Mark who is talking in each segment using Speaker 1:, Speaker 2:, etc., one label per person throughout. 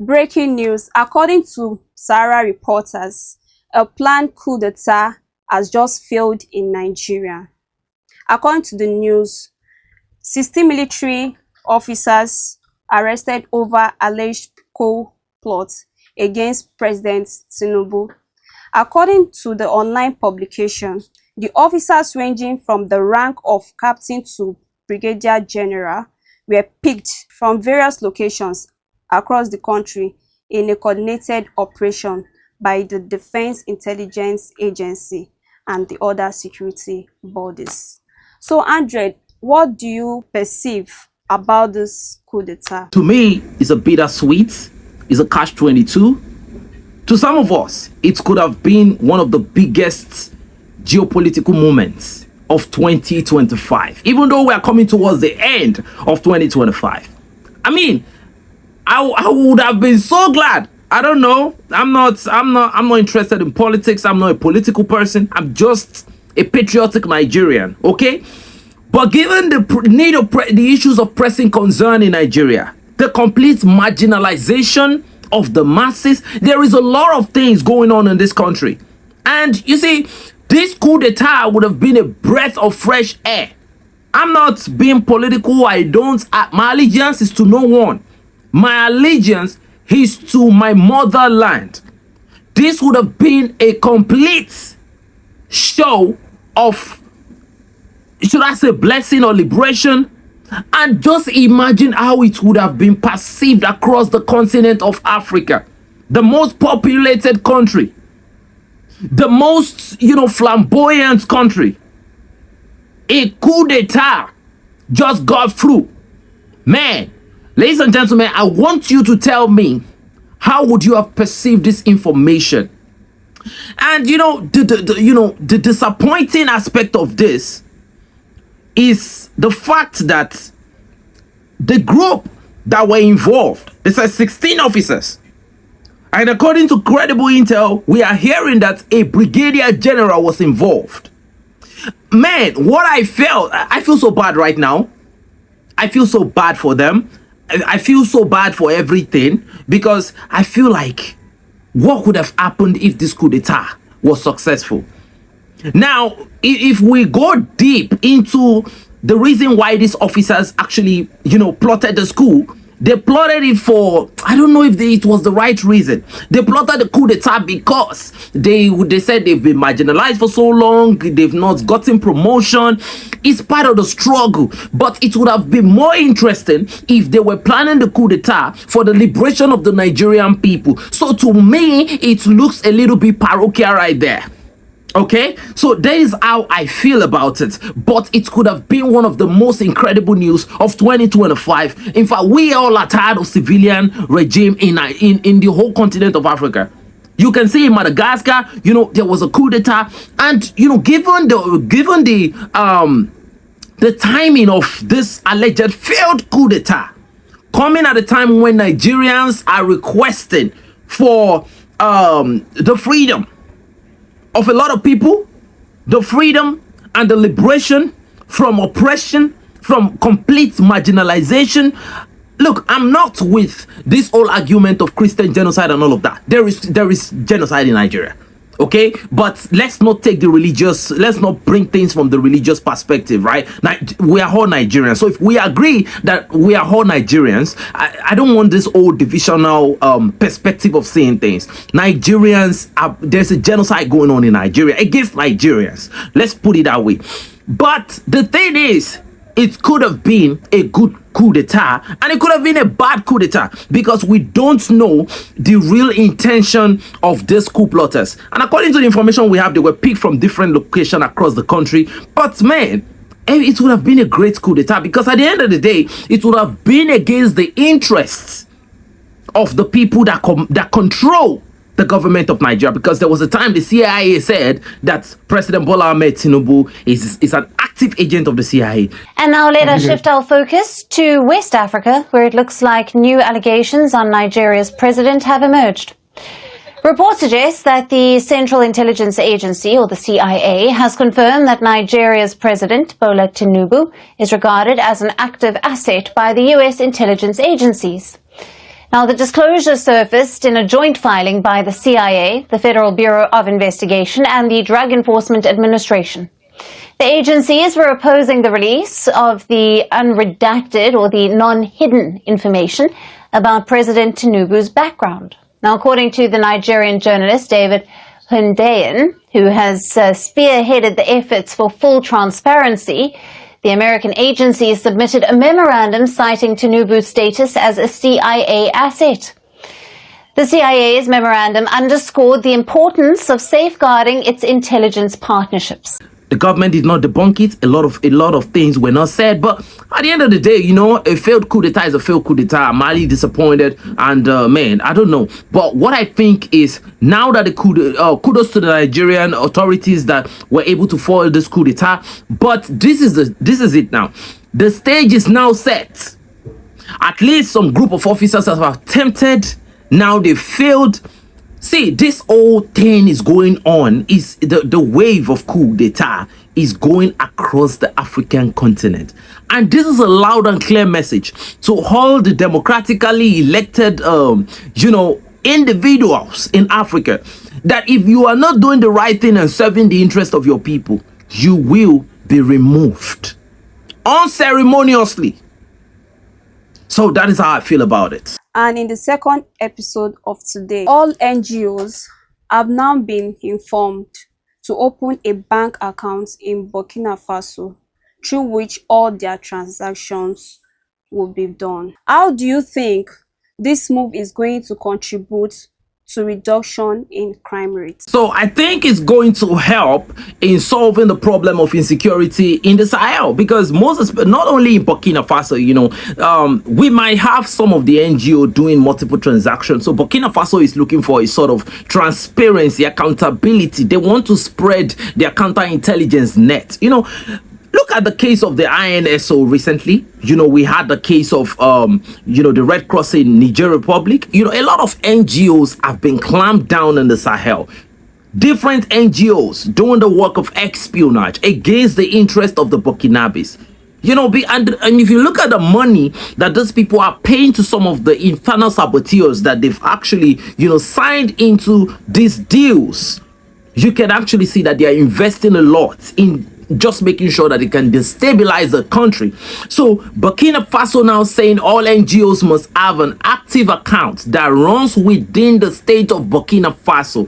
Speaker 1: Breaking news. According to Sahara reporters, a planned coup d'etat has just failed in Nigeria. According to the news, 60 military officers arrested over alleged coup plot against President Tinubu. According to the online publication, the officers ranging from the rank of captain to brigadier general were picked from various locations across the country in a coordinated operation by the Defense Intelligence Agency and the other security bodies. So, Andre, what do you perceive about this coup d'etat?
Speaker 2: To me, it's a bittersweet, it's a catch-22. To some of us, it could have been one of the biggest geopolitical moments of 2025, even though we are coming towards the end of 2025. I mean, I would have been so glad. I don't know. I'm not interested in politics. I'm not a political person. I'm just a patriotic Nigerian, okay? But given the issues of pressing concern in Nigeria, the complete marginalization of the masses, there is a lot of things going on in this country. And you see, this coup d'etat would have been a breath of fresh air. I'm not being political. My allegiance is to no one. My allegiance is to my motherland. This would have been a complete show of, should I say, blessing or liberation. And just imagine how it would have been perceived across the continent of Africa, the most populated country, the most, flamboyant country. A coup d'etat just got through. Man, ladies and gentlemen, I want you to tell me, how would you have perceived this information? And the disappointing aspect of this is the fact that the group that were involved, it says 16 officers. And according to credible intel, we are hearing that a brigadier general was involved. Man, what I feel so bad right now. I feel so bad for them. I feel so bad for everything, because I feel like what could have happened if this coup d'etat was successful? Now, if we go deep into the reason why these officers actually, plotted this coup, they plotted it for, I don't know if it was the right reason. They plotted the coup d'etat because they said they've been marginalized for so long, they've not gotten promotion. It's part of the struggle. But it would have been more interesting if they were planning the coup d'etat for the liberation of the Nigerian people. So to me, it looks a little bit parochial right there. Okay, so that is how I feel about it. But it could have been one of the most incredible news of 2025. In fact, we all are tired of civilian regime in the whole continent of Africa. You can see in Madagascar, there was a coup d'etat, and given the timing of this alleged failed coup d'etat, coming at a time when Nigerians are requesting for the freedom of a lot of people, the freedom and the liberation from oppression, from complete marginalization. Look, I'm not with this whole argument of Christian genocide and all of that. There is genocide in Nigeria, okay? But let's not bring things from the religious perspective, right? We are all Nigerians. So if we agree that we are all Nigerians, I don't want this old divisional perspective of seeing things. Nigerians, there's a genocide going on in Nigeria against Nigerians. Let's put it that way. But the thing is, it could have been a good coup d'etat, and it could have been a bad coup d'etat, because we don't know the real intention of these coup plotters. And according to the information we have, they were picked from different locations across the country. But man, it would have been a great coup d'etat, because at the end of the day, it would have been against the interests of the people that control the government of Nigeria. Because there was a time the CIA said that President Bola Ahmed Tinubu is an active agent of the CIA.
Speaker 3: And now let us shift our focus to West Africa, where it looks like new allegations on Nigeria's president have emerged. Reports suggest that the Central Intelligence Agency, or the CIA, has confirmed that Nigeria's president, Bola Tinubu, is regarded as an active asset by the US intelligence agencies. Now, the disclosure surfaced in a joint filing by the CIA, the Federal Bureau of Investigation, and the Drug Enforcement Administration. The agencies were opposing the release of the unredacted or the non-hidden information about President Tinubu's background. Now, according to the Nigerian journalist David Hundeyin, who has spearheaded the efforts for full transparency, the American agency submitted a memorandum citing Tinubu's status as a CIA asset. The CIA's memorandum underscored the importance of safeguarding its intelligence partnerships.
Speaker 2: The government did not debunk it. A lot of things were not said. But at the end of the day, you know, a failed coup d'etat is a failed coup d'etat. I'm highly disappointed. And man, I don't know. But what I think is now that the kudos to the Nigerian authorities that were able to foil this coup d'etat. But this is it now. The stage is now set. At least some group of officers have attempted. Now they failed. See, this whole thing is going on, is the wave of coup d'etat is going across the African continent. And this is a loud and clear message to all the democratically elected, individuals in Africa, that if you are not doing the right thing and serving the interest of your people, you will be removed unceremoniously. So that is how I feel about it.
Speaker 1: And in the second episode of today, all NGOs have now been informed to open a bank account in Burkina Faso, through which all their transactions will be done. How do you think this move is going to contribute to reduction in crime rates?
Speaker 2: So I think it's going to help in solving the problem of insecurity in the Sahel, because not only in Burkina Faso, you know, we might have some of the NGO doing multiple transactions. So Burkina Faso is looking for a sort of transparency, accountability. They want to spread their counterintelligence net. You know, look at the case of the INSO recently. You know, we had the case of, the Red Cross in Niger Republic. You know, a lot of NGOs have been clamped down in the Sahel. Different NGOs doing the work of espionage against the interest of the Burkinabes. You know, and if you look at the money that those people are paying to some of the infernal saboteurs that they've actually, signed into these deals, you can actually see that they are investing a lot in just making sure that they can destabilize the country. So Burkina Faso now saying all NGOs must have an active account that runs within the state of Burkina Faso.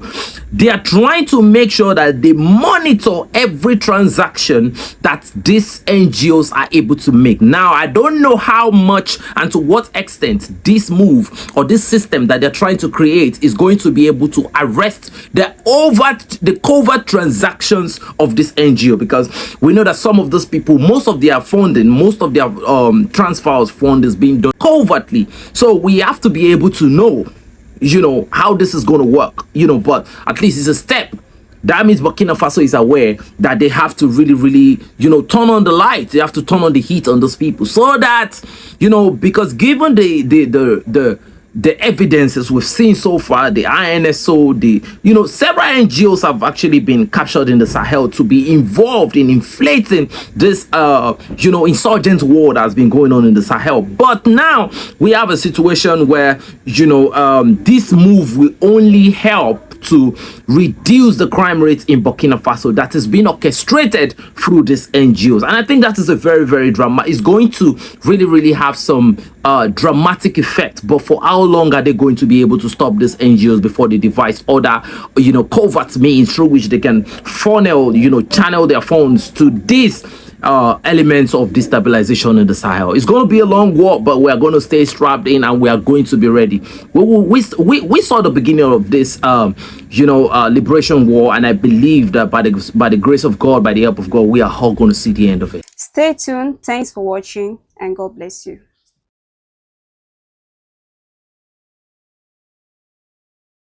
Speaker 2: They are trying to make sure that they monitor every transaction that these NGOs are able to make. Now, I don't know how much and to what extent this move or this system that they're trying to create is going to be able to arrest the covert transactions of this NGO, because we know that some of those people, most of their funding, most of their transfers fund is being done covertly. So we have to be able to know, how this is going to work, but at least it's a step. That means Burkina Faso is aware that they have to really, turn on the light. They have to turn on the heat on those people, so that, because given the evidences we've seen so far, the INSO, several NGOs have actually been captured in the Sahel to be involved in inflating this, insurgent war that has been going on in the Sahel. But now we have a situation where, this move will only help to reduce the crime rate in Burkina Faso that is being orchestrated through these NGOs. And I think that is a very, very dramatic, it's going to really have some dramatic effect. But for how long are they going to be able to stop these NGOs before they devise other, covert means through which they can funnel, channel their funds to these elements of destabilization in the Sahel? It's going to be a long walk, but we are going to stay strapped in and we are going to be ready. We saw the beginning of this liberation war, and I believe that by the grace of God, by the help of God, we are all going to see the end of it.
Speaker 1: Stay tuned. Thanks for watching, and God bless you.